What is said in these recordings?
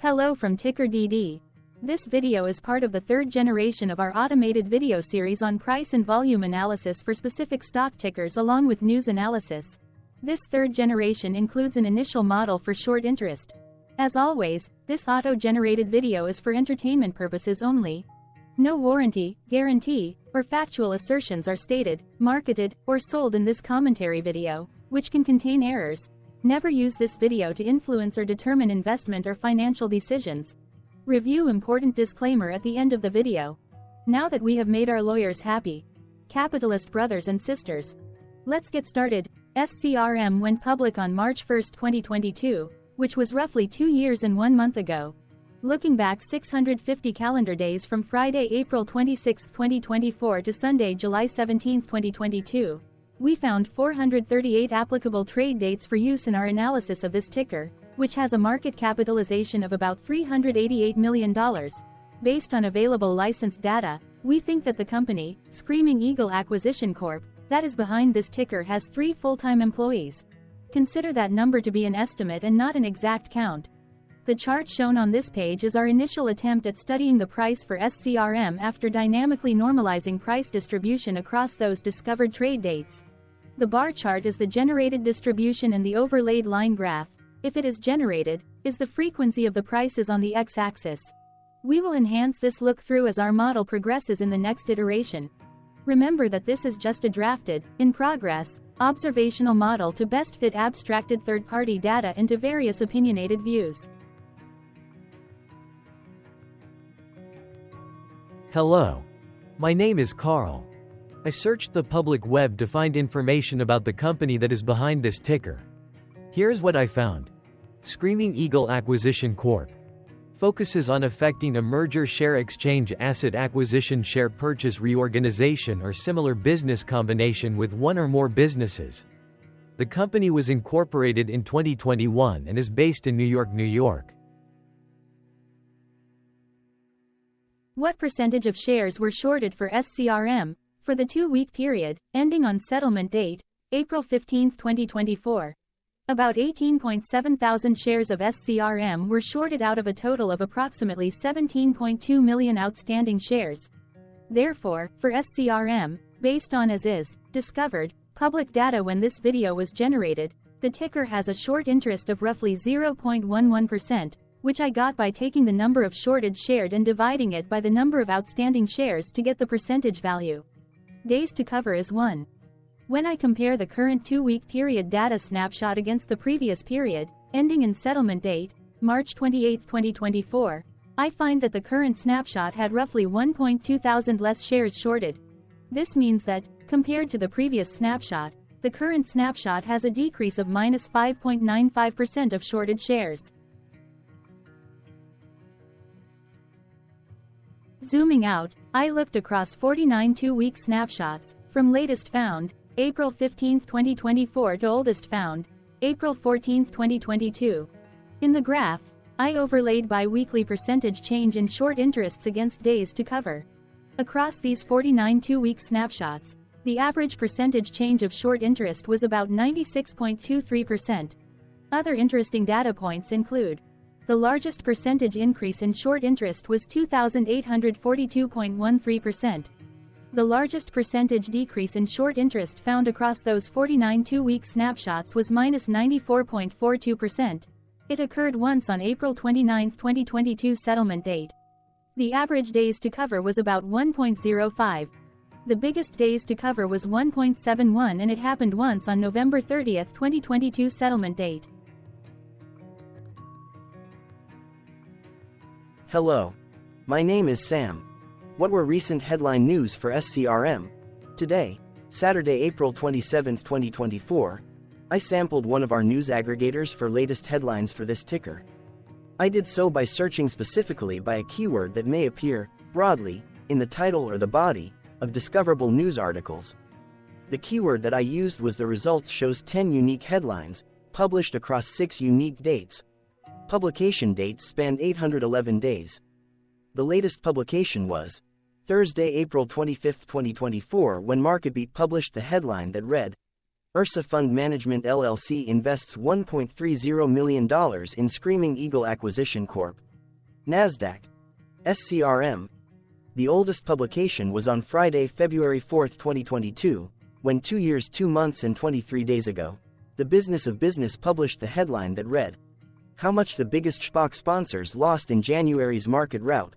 Hello from TickerDD. This video is part of the third generation of our automated video series on price and volume analysis for specific stock tickers along with news analysis. This third generation includes an initial model for short interest. As always, this auto-generated video is for entertainment purposes only. No warranty, guarantee, or factual assertions are stated, marketed, or sold in this commentary video, which can contain errors. Never use this video to influence or determine investment or financial decisions. Review important disclaimer at the end of the video. Now that we have made our lawyers happy, capitalist brothers and sisters, let's get started. SCRM went public on March 1, 2022, which was roughly 2 years and 1 month ago. Looking back 650 calendar days from Friday, April 26, 2024 to Sunday, July 17, 2022, we found 438 applicable trade dates for use in our analysis of this ticker, which has a market capitalization of about $388 million. Based on available licensed data, we think that the company, Screaming Eagle Acquisition Corp., that is behind this ticker has 3 full-time employees. Consider that number to be an estimate and not an exact count. The chart shown on this page is our initial attempt at studying the price for SCRM after dynamically normalizing price distribution across those discovered trade dates. The bar chart is the generated distribution and the overlaid line graph, if it is generated, is the frequency of the prices on the x-axis. We will enhance this look-through as our model progresses in the next iteration. Remember that this is just a drafted, in progress, observational model to best fit abstracted third-party data into various opinionated views. Hello. My name is Carl. I searched the public web to find information about the company that is behind this ticker. Here's what I found. Screaming Eagle Acquisition Corp. Focuses on effecting a merger, share exchange, asset acquisition, share purchase, reorganization, or similar business combination with one or more businesses. The company was incorporated in 2021 and is based in New York, New York. What percentage of shares were shorted for SCRM for the 2-week period, ending on settlement date, April 15, 2024? About 18.7 thousand shares of SCRM were shorted out of a total of approximately 17.2 million outstanding shares. Therefore, for SCRM, based on as is, discovered, public data when this video was generated, the ticker has a short interest of roughly 0.11%, which I got by taking the number of shorted shared and dividing it by the number of outstanding shares to get the percentage value. Days to cover is 1. When I compare the current 2-week period data snapshot against the previous period, ending in settlement date, March 28, 2024, I find that the current snapshot had roughly 1.2 thousand less shares shorted. This means that, compared to the previous snapshot, the current snapshot has a decrease of minus 5.95% of shorted shares. Zooming out, I looked across 49 2-week snapshots, from latest found, April 15, 2024 to oldest found, April 14, 2022. In the graph, I overlaid bi-weekly percentage change in short interests against days to cover. Across these 49 2-week snapshots, the average percentage change of short interest was about 96.23%. Other interesting data points include: the largest percentage increase in short interest was 2,842.13%. The largest percentage decrease in short interest found across those 49 2-week snapshots was minus 94.42%. It occurred once on April 29, 2022 settlement date. The average days to cover was about 1.05. The biggest days to cover was 1.71 and it happened once on November 30, 2022 settlement date. Hello. My name is Sam. What were recent headline news for SCRM? Today, Saturday, April 27, 2024, I sampled one of our news aggregators for latest headlines for this ticker. I did so by searching specifically by a keyword that may appear, broadly, in the title or the body, of discoverable news articles. The keyword that I used was the results shows 10 unique headlines, published across 6 unique dates. Publication dates spanned 811 days. The latest publication was Thursday, April 25, 2024, when MarketBeat published the headline that read, Ursa Fund Management LLC invests $1.30 million in Screaming Eagle Acquisition Corp., Nasdaq. SCRM. The oldest publication was on Friday, February 4, 2022, when 2 years, 2 months and 23 days ago, the Business of Business published the headline that read, "How much the biggest SPAC sponsors lost in January's market rout."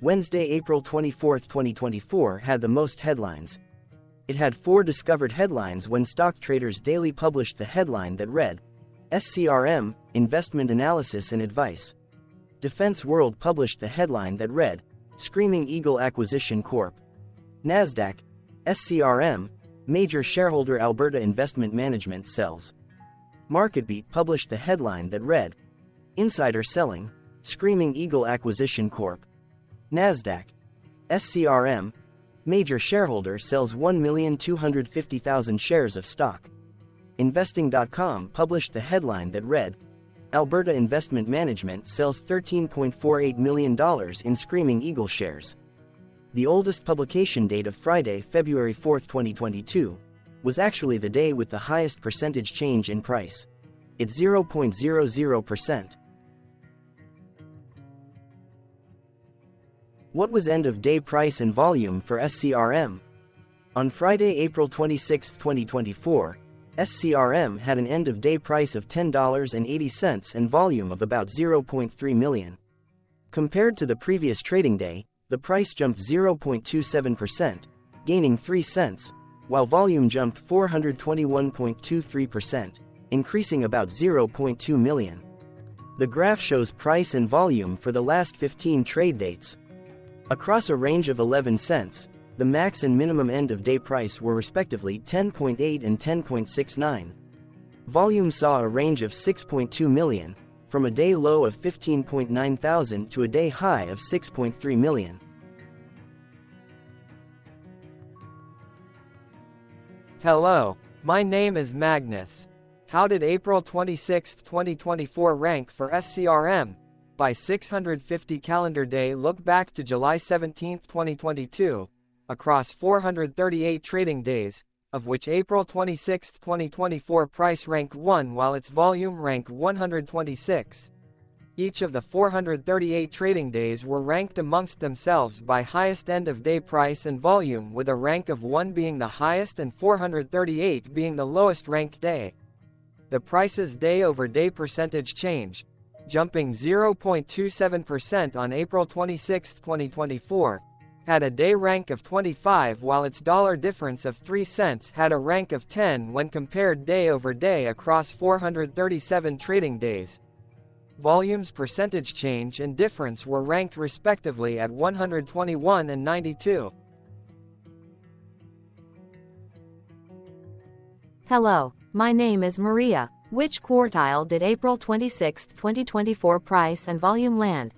Wednesday, April 24, 2024 had the most headlines. It had 4 discovered headlines when Stock Traders Daily published the headline that read, SCRM, Investment Analysis and Advice. Defense World published the headline that read, Screaming Eagle Acquisition Corp. Nasdaq. SCRM, Major Shareholder Alberta Investment Management sells. MarketBeat published the headline that read, Insider Selling, Screaming Eagle Acquisition Corp. Nasdaq. SCRM, Major Shareholder sells 1,250,000 shares of stock. Investing.com published the headline that read, Alberta Investment Management sells $13.48 million in Screaming Eagle shares. The oldest publication date of Friday, February 4, 2022, was actually the day with the highest percentage change in price. It's 0.00%. What was end-of-day price and volume for SCRM? On Friday, April 26, 2024, SCRM had an end-of-day price of $10.80 and volume of about 0.3 million. Compared to the previous trading day, the price jumped 0.27%, gaining 3 cents, while volume jumped 421.23%, increasing about 0.2 million. The graph shows price and volume for the last 15 trade dates. Across a range of 11 cents, the max and minimum end-of-day price were respectively 10.8 and 10.69. Volume saw a range of 6.2 million, from a day low of 15.9 thousand to a day high of 6.3 million. Hello, my name is Magnus. How did April 26, 2024 rank for SCRM? By 650 calendar day, look back to July 17, 2022, across 438 trading days, of which April 26, 2024 price ranked 1 while its volume ranked 126. Each of the 438 trading days were ranked amongst themselves by highest end-of-day price and volume, with a rank of 1 being the highest and 438 being the lowest ranked day. The price's day-over-day percentage change, jumping 0.27% on April 26, 2024, had a day rank of 25 while its dollar difference of 3 cents had a rank of 10 when compared day over day across 437 trading days. Volume's percentage change and difference were ranked respectively at 121 and 92. Hello, my name is Maria. Which quartile did April 26, 2024 price and volume land?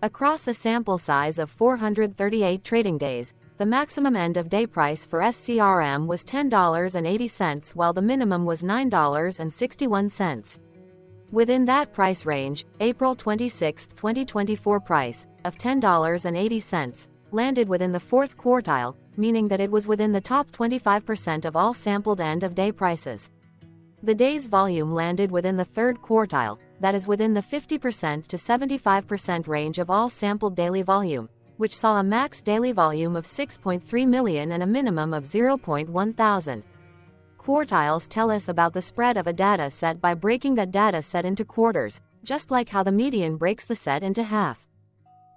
Across a sample size of 438 trading days, the maximum end-of-day price for SCRM was $10.80 while the minimum was $9.61. Within that price range, April 26, 2024 price, of $10.80, landed within the 4th quartile, meaning that it was within the top 25% of all sampled end-of-day prices. The day's volume landed within the 3rd quartile, that is within the 50% to 75% range of all sampled daily volume, which saw a max daily volume of 6.3 million and a minimum of 0.1 thousand. Quartiles tell us about the spread of a data set by breaking that data set into quarters, just like how the median breaks the set into half.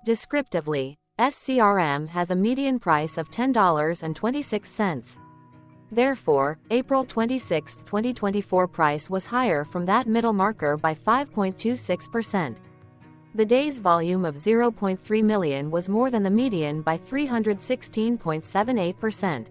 Descriptively, SCRM has a median price of $10.26. Therefore, April 26, 2024 price was higher from that middle marker by 5.26%. The day's volume of 0.3 million was more than the median by 316.78%.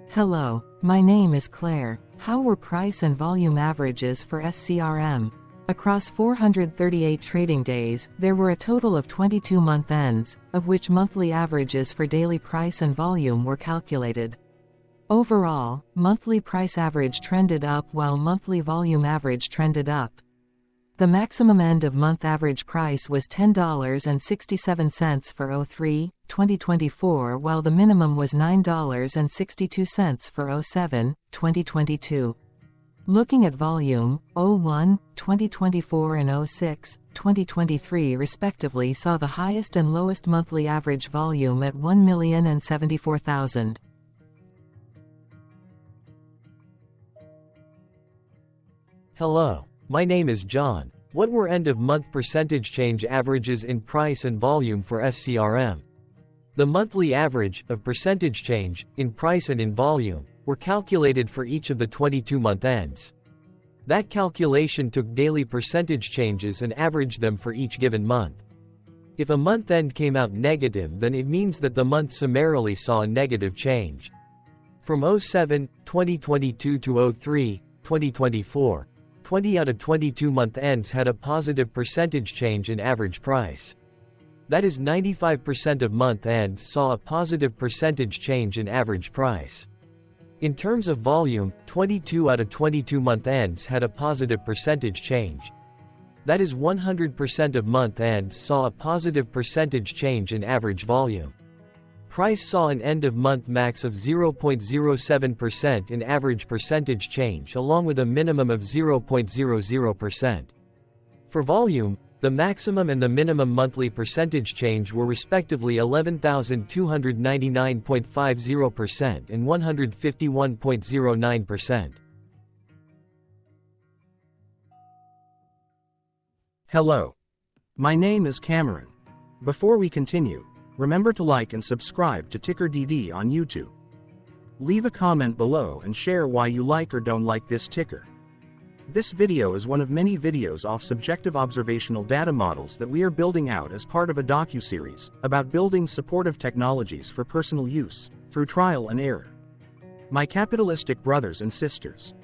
Hello, my name is Claire. How were price and volume averages for SCRM? Across 438 trading days, there were a total of 22 month ends, of which monthly averages for daily price and volume were calculated. Overall, monthly price average trended up while monthly volume average trended up. The maximum end-of-month average price was $10.67 for 03/2024 while the minimum was $9.62 for 07/2022. Looking at volume, 01, 2024 and 06, 2023 respectively saw the highest and lowest monthly average volume at 1,074,000. Hello, my name is John. What were end-of-month percentage change averages in price and volume for SCRM? The monthly average of percentage change in price and in volume were calculated for each of the 22 month ends. That calculation took daily percentage changes and averaged them for each given month. If a month end came out negative, then it means that the month summarily saw a negative change. From 07, 2022 to 03, 2024, 20 out of 22 month ends had a positive percentage change in average price. That is 95% of month ends saw a positive percentage change in average price. In terms of volume, 22 out of 22 month ends had a positive percentage change. That is 100% of month ends saw a positive percentage change in average volume. Price saw an end-of-month max of 0.07% in average percentage change along with a minimum of 0.00%. For volume, the maximum and the minimum monthly percentage change were respectively 11,299.50% and 151.09%. Hello. My name is Cameron. Before we continue, remember to like and subscribe to TickerDD on YouTube. Leave a comment below and share why you like or don't like this ticker. This video is one of many videos off subjective observational data models that we are building out as part of a docu-series about building supportive technologies for personal use, through trial and error. My capitalistic brothers and sisters,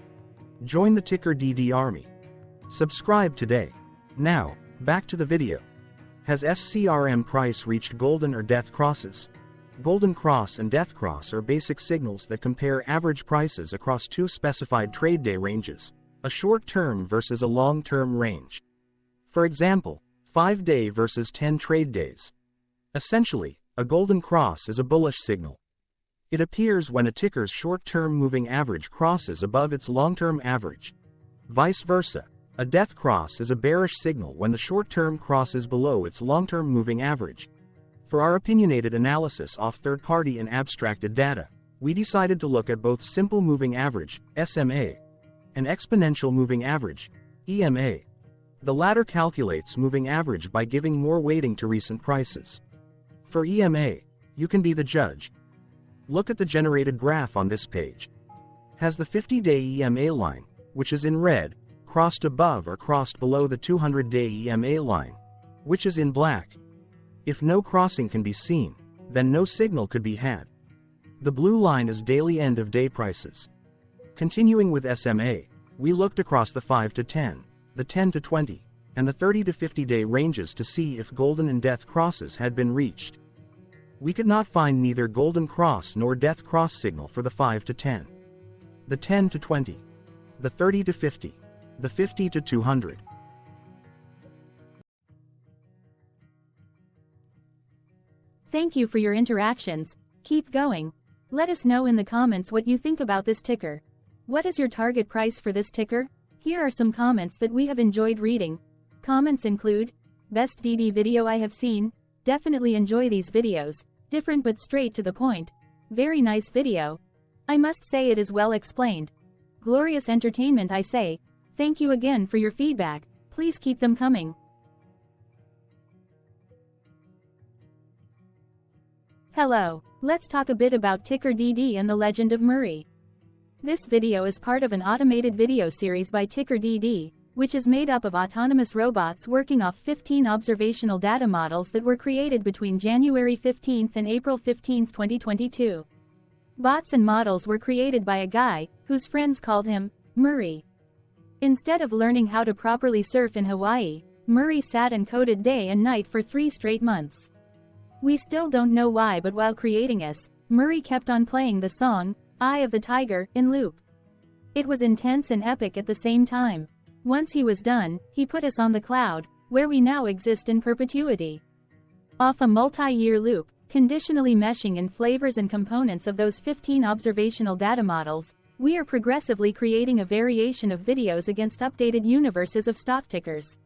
join the TickerDD army. Subscribe today. Now, back to the video. Has SCRM price reached golden or death crosses? Golden cross and death cross are basic signals that compare average prices across two specified trade day ranges, a short-term versus a long-term range. For example, 5-day versus 10 trade days. Essentially, a golden cross is a bullish signal. It appears when a ticker's short-term moving average crosses above its long-term average. Vice versa, a death cross is a bearish signal when the short-term crosses below its long-term moving average. For our opinionated analysis off third-party and abstracted data, we decided to look at both simple moving average, SMA, and exponential moving average, EMA. The latter calculates moving average by giving more weighting to recent prices. For EMA, you can be the judge. Look at the generated graph on this page. Has the 50-day EMA line, which is in red, crossed above or crossed below the 200-day EMA line, which is in black? If no crossing can be seen, then no signal could be had. The blue line is daily end-of-day prices. Continuing with SMA, we looked across the 5 to 10, the 10 to 20, and the 30 to 50-day ranges to see if golden and death crosses had been reached. We could not find neither golden cross nor death cross signal for the 5 to 10, the 10 to 20, the 30 to 50, the 50 to 200. Thank you for your interactions. Keep going. Let us know in the comments what you think about this ticker. What is your target price for this ticker? Here are some comments that we have enjoyed reading. Comments include, best DD video I have seen, definitely enjoy these videos, different but straight to the point, very nice video. I must say it is well explained. Glorious entertainment I say, thank you again for your feedback, please keep them coming. Hello, let's talk a bit about TickerDD and the legend of Murray. This video is part of an automated video series by TickerDD, which is made up of autonomous robots working off 15 observational data models that were created between January 15 and April 15, 2022. Bots and models were created by a guy, whose friends called him Murray. Instead of learning how to properly surf in Hawaii, Murray sat and coded day and night for 3 straight months. We still don't know why, but while creating us, Murray kept on playing the song, Eye of the Tiger, in loop. It was intense and epic at the same time. Once he was done, he put us on the cloud, where we now exist in perpetuity. Off a multi-year loop, conditionally meshing in flavors and components of those 15 observational data models, We are progressively creating a variation of videos against updated universes of stock tickers.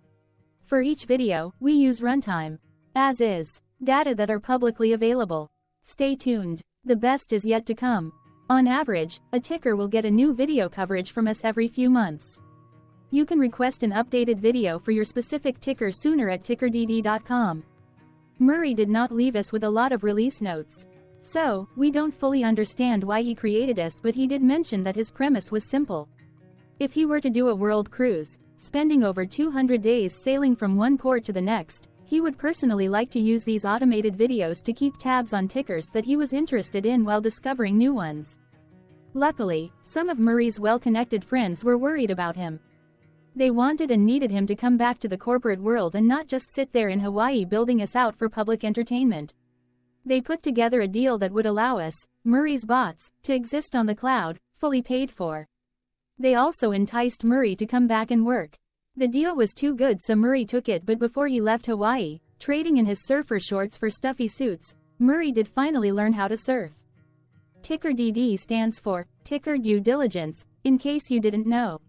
For each video, we use runtime, as is, data that are publicly available. Stay tuned. The best is yet to come. On average, a ticker will get a new video coverage from us every few months. You can request an updated video for your specific ticker sooner at TickerDD.com. Murray did not leave us with a lot of release notes. So, we don't fully understand why he created us, but he did mention that his premise was simple. If he were to do a world cruise, spending over 200 days sailing from one port to the next, he would personally like to use these automated videos to keep tabs on tickers that he was interested in while discovering new ones. Luckily, some of Murray's well-connected friends were worried about him. They wanted and needed him to come back to the corporate world and not just sit there in Hawaii building us out for public entertainment. They put together a deal that would allow us, Murray's bots, to exist on the cloud, fully paid for. They also enticed Murray to come back and work. The deal was too good, so Murray took it, but before he left Hawaii, trading in his surfer shorts for stuffy suits, Murray did finally learn how to surf. TickerDD stands for Ticker Due Diligence, in case you didn't know.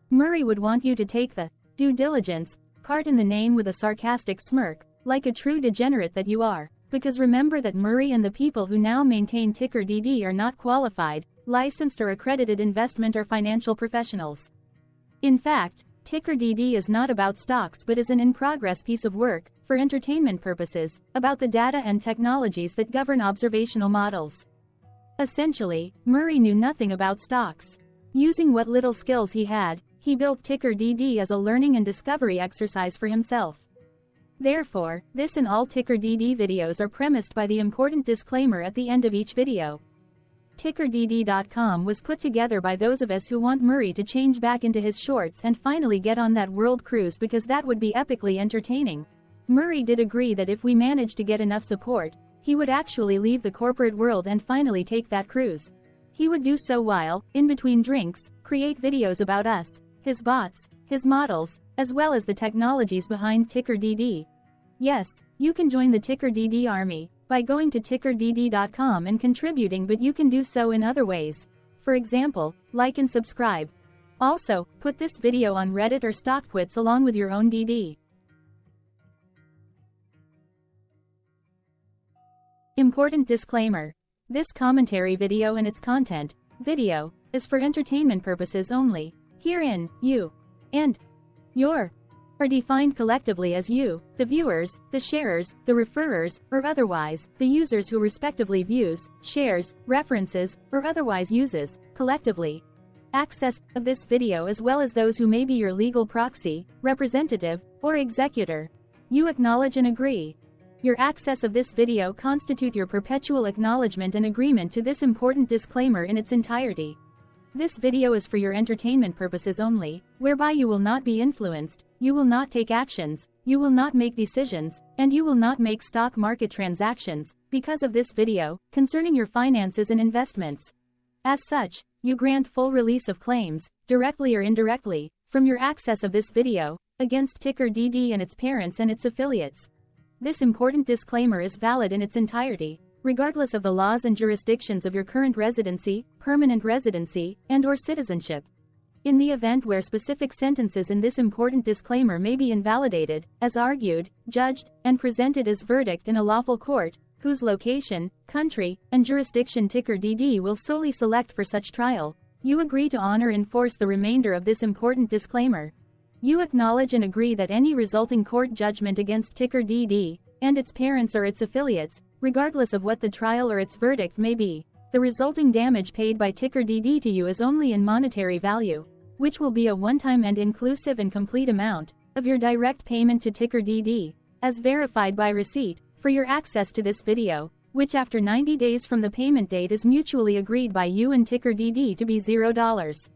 Murray would want you to take the due diligence part in the name with a sarcastic smirk, like a true degenerate that you are. Because remember that Murray and the people who now maintain TickerDD are not qualified, licensed or accredited investment or financial professionals. In fact, TickerDD is not about stocks but is an in-progress piece of work, for entertainment purposes, about the data and technologies that govern observational models. Essentially, Murray knew nothing about stocks. Using what little skills he had, he built TickerDD as a learning and discovery exercise for himself. Therefore, this and all TickerDD videos are premised by the important disclaimer at the end of each video. TickerDD.com was put together by those of us who want Murray to change back into his shorts and finally get on that world cruise, because that would be epically entertaining. Murray did agree that if we managed to get enough support, he would actually leave the corporate world and finally take that cruise. He would do so while, in between drinks, create videos about us, his bots, his models, as well as the technologies behind TickerDD. Yes, you can join the TickerDD army by going to TickerDD.com and contributing, but you can do so in other ways. For example, like and subscribe. Also, put this video on Reddit or StockTwits along with your own DD. Important disclaimer. This commentary video and its content, video, is for entertainment purposes only. Herein, you and your are defined collectively as you, the viewers, the sharers, the referrers, or otherwise, the users who respectively views, shares, references, or otherwise uses, collectively, access of this video, as well as those who may be your legal proxy, representative, or executor. You acknowledge and agree. Your access of this video constitute your perpetual acknowledgement and agreement to this important disclaimer in its entirety. This video is for your entertainment purposes only, whereby you will not be influenced, you will not take actions, you will not make decisions, and you will not make stock market transactions, because of this video, concerning your finances and investments. As such, you grant full release of claims, directly or indirectly, from your access of this video, against TickerDD and its parents and its affiliates. This important disclaimer is valid in its entirety, regardless of the laws and jurisdictions of your current residency, permanent residency, and/or citizenship. In the event where specific sentences in this important disclaimer may be invalidated, as argued, judged, and presented as verdict in a lawful court, whose location, country, and jurisdiction TickerDD will solely select for such trial, you agree to honor and enforce the remainder of this important disclaimer. You acknowledge and agree that any resulting court judgment against TickerDD and its parents or its affiliates, regardless of what the trial or its verdict may be, the resulting damage paid by TickerDD to you is only in monetary value, which will be a one-time and inclusive and complete amount of your direct payment to TickerDD, as verified by receipt, for your access to this video, which after 90 days from the payment date is mutually agreed by you and TickerDD to be $0.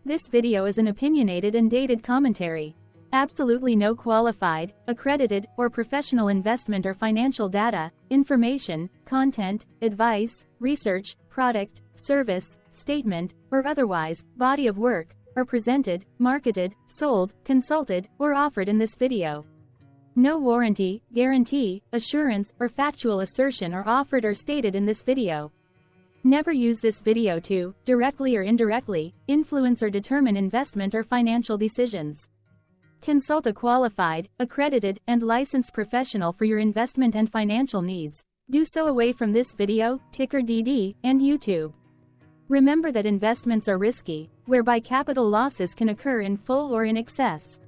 This video is an opinionated and dated commentary. Absolutely no qualified, accredited, or professional investment or financial data, information, content, advice, research, product, service, statement, or otherwise, body of work, are presented, marketed, sold, consulted, or offered in this video. No warranty, guarantee, assurance, or factual assertion are offered or stated in this video. Never use this video to, directly or indirectly, influence or determine investment or financial decisions. Consult a qualified, accredited, and licensed professional for your investment and financial needs. Do so away from this video, TickerDD, and YouTube. Remember that investments are risky, whereby capital losses can occur in full or in excess.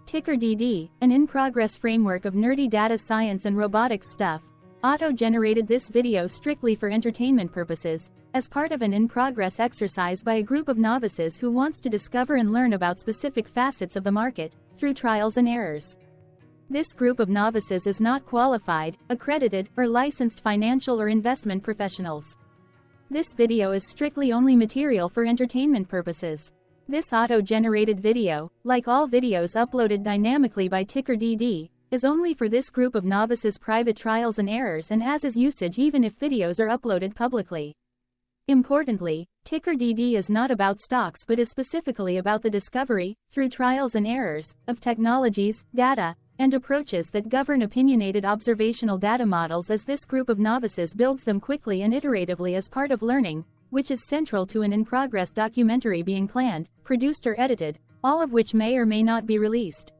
TickerDD, an in-progress framework of nerdy data science and robotics stuff, auto-generated this video strictly for entertainment purposes, as part of an in-progress exercise by a group of novices who wants to discover and learn about specific facets of the market, through trials and errors. This group of novices is not qualified, accredited, or licensed financial or investment professionals. This video is strictly only material for entertainment purposes. This auto-generated video, like all videos uploaded dynamically by TickerDD, is only for this group of novices' private trials and errors and as is usage even if videos are uploaded publicly. Importantly, TickerDD is not about stocks but is specifically about the discovery, through trials and errors, of technologies, data, and approaches that govern opinionated observational data models as this group of novices builds them quickly and iteratively as part of learning, which is central to an in-progress documentary being planned, produced or edited, all of which may or may not be released.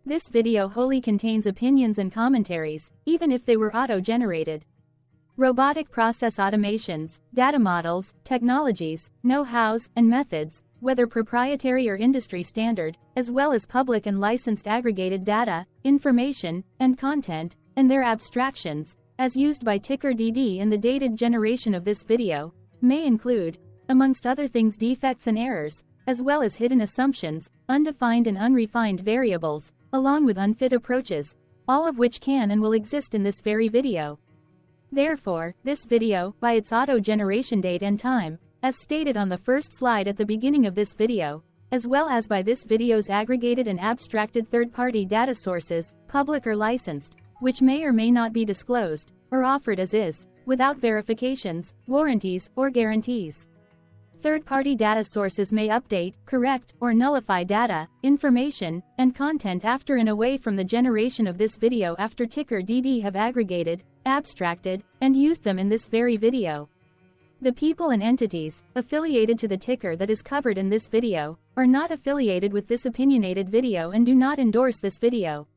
This video wholly contains opinions and commentaries, even if they were auto-generated. Robotic process automations, data models, technologies, know-hows, and methods, whether proprietary or industry standard, as well as public and licensed aggregated data, information, and content, and their abstractions, as used by TickerDD in the dated generation of this video, may include, amongst other things, defects and errors, as well as hidden assumptions, undefined and unrefined variables, along with unfit approaches, all of which can and will exist in this very video. Therefore, this video, by its auto-generation date and time, as stated on the first slide at the beginning of this video, as well as by this video's aggregated and abstracted third-party data sources, public or licensed, which may or may not be disclosed, or offered as is, without verifications, warranties, or guarantees. Third-party data sources may update, correct, or nullify data, information, and content after and away from the generation of this video after TickerDD have aggregated, abstracted, and used them in this very video. The people and entities, affiliated to the ticker that is covered in this video, are not affiliated with this opinionated video and do not endorse this video.